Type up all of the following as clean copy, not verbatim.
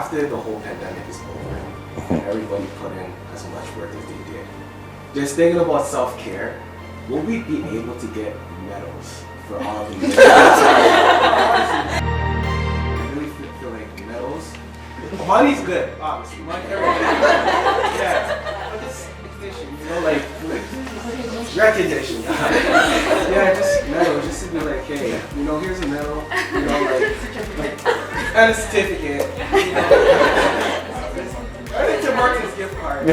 after the whole pandemic is over and everybody put in as much work as they did, just thinking about self-care, will we be able to get medals for all of the I really feel like medals. Money's good, obviously. Money, everything. Yeah. But just recognition, you know, like recognition. Yeah, just medals, just to be like, hey, you know, here's a medal, you know, like and a certificate, you know. I think Tim Martin's gift card.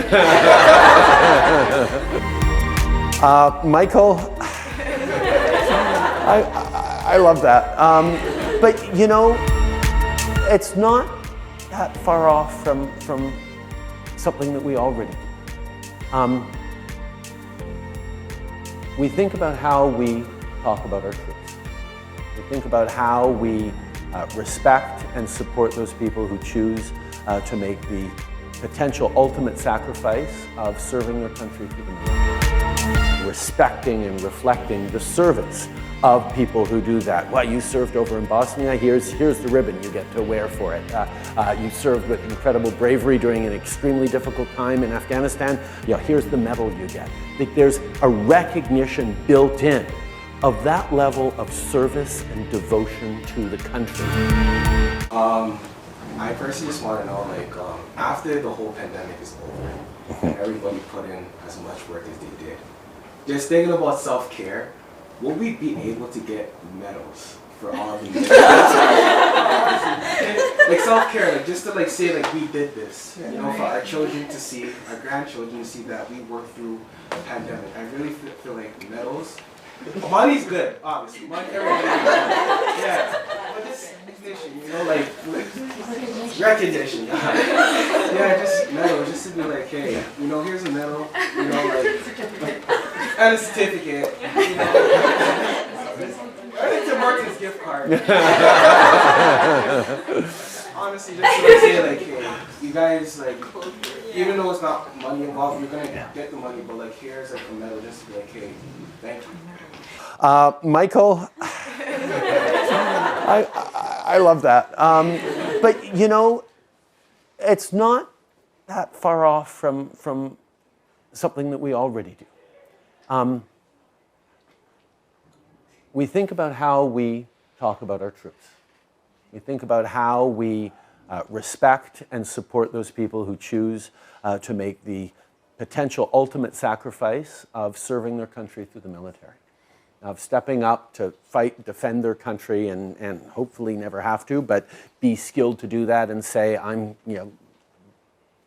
Michael, I love that. But you know, it's not that far off from something that we already do. We think about how we talk about our troops. We think about how we respect and support those people who choose to make the potential ultimate sacrifice of serving their country through the military. Respecting and reflecting the service of people who do that. Well, you served over in Bosnia, here's the ribbon you get to wear for it. You served with incredible bravery during an extremely difficult time in Afghanistan, here's the medal you get. I think there's a recognition built in of that level of service and devotion to the country. I personally just want to know, like, after the whole pandemic is over and everybody put in as much work as they did, just thinking about self-care, will we be able to get medals for all of the like self-care, like just to like say like we did this, you know, for our children to see, our grandchildren to see that we worked through a pandemic. I really feel like medals. Money's good, obviously. Money, everything. Yeah. But just recognition, you know, like recognition. Yeah, just medals, just to be like, hey, you know, here's a medal, you know, like and a certificate, you know. I think Tim Martin's gift card. Honestly, just to say like, hey, you guys, like, even though it's not money involved, you're gonna get the money, but like, here's like a medal, just to be like, hey, thank you. Michael, I love that. But you know, it's not that far off from something that we already do. We think about how we talk about our troops. We think about how we respect and support those people who choose to make the potential ultimate sacrifice of serving their country through the military, of stepping up to fight, defend their country, and hopefully never have to, but be skilled to do that and say, I'm,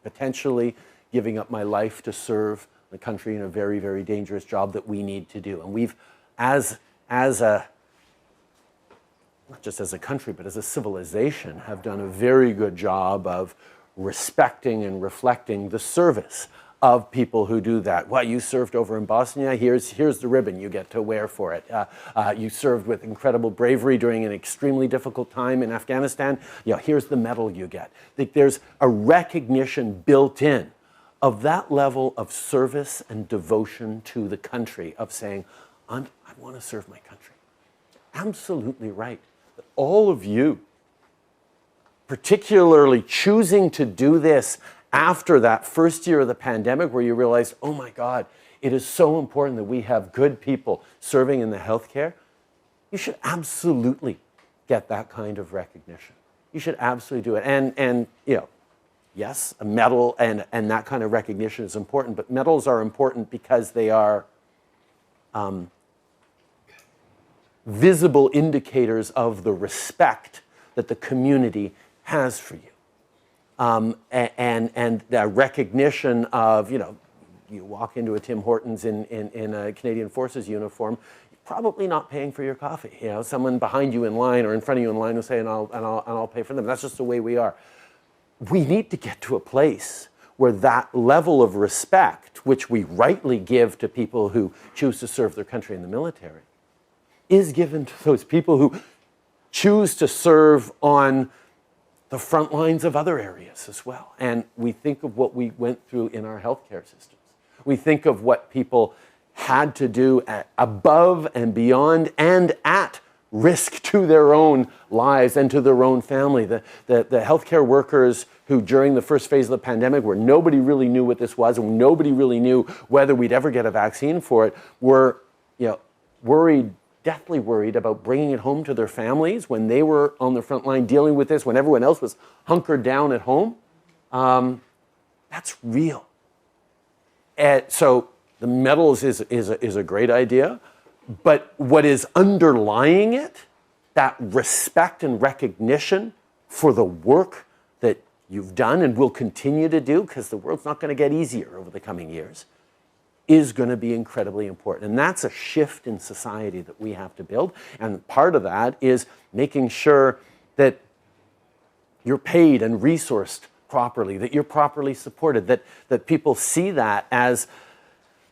potentially giving up my life to serve the country in a very, very dangerous job that we need to do. And we've, as a, not just as a country, but as a civilization, have done a very good job of respecting and reflecting the service of people who do that. Well, you served over in Bosnia, here's the ribbon you get to wear for it. You served with incredible bravery during an extremely difficult time in Afghanistan, here's the medal you get. I think there's a recognition built in of that level of service and devotion to the country, of saying, I want to serve my country. Absolutely right. But all of you, particularly choosing to do this after that first year of the pandemic where you realized, oh my God, it is so important that we have good people serving in the healthcare, you should absolutely get that kind of recognition. You should absolutely do it. And yes, a medal and that kind of recognition is important, but medals are important because they are visible indicators of the respect that the community has for you. And the recognition of, you walk into a Tim Hortons in a Canadian Forces uniform, probably not paying for your coffee. Someone behind you in line or in front of you in line will say, and I'll pay for them. That's just the way we are. We need to get to a place where that level of respect, which we rightly give to people who choose to serve their country in the military, is given to those people who choose to serve on the front lines of other areas as well. And we think of what we went through in our healthcare systems. We think of what people had to do above and beyond and at risk to their own lives and to their own family. The healthcare workers who during the first phase of the pandemic, where nobody really knew what this was and nobody really knew whether we'd ever get a vaccine for it, were worried, deathly worried about bringing it home to their families when they were on the front line dealing with this, when everyone else was hunkered down at home. That's real. And so the medals is a great idea, but what is underlying it, that respect and recognition for the work that you've done and will continue to do, because the world's not going to get easier over the coming years, is going to be incredibly important. And that's a shift in society that we have to build. And part of that is making sure that you're paid and resourced properly, that you're properly supported, that people see that as,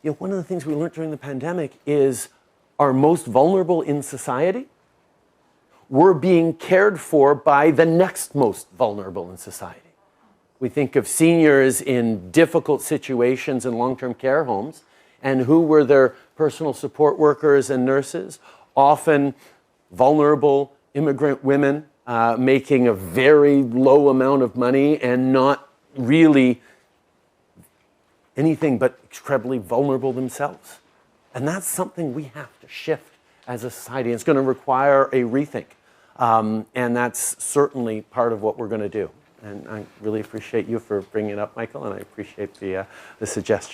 one of the things we learned during the pandemic is our most vulnerable in society, we're being cared for by the next most vulnerable in society. We think of seniors in difficult situations in long-term care homes, and who were their personal support workers and nurses, often vulnerable immigrant women making a very low amount of money and not really anything but incredibly vulnerable themselves. And that's something we have to shift as a society. It's going to require a rethink. And that's certainly part of what we're going to do. And I really appreciate you for bringing it up, Michael, and I appreciate the suggestion.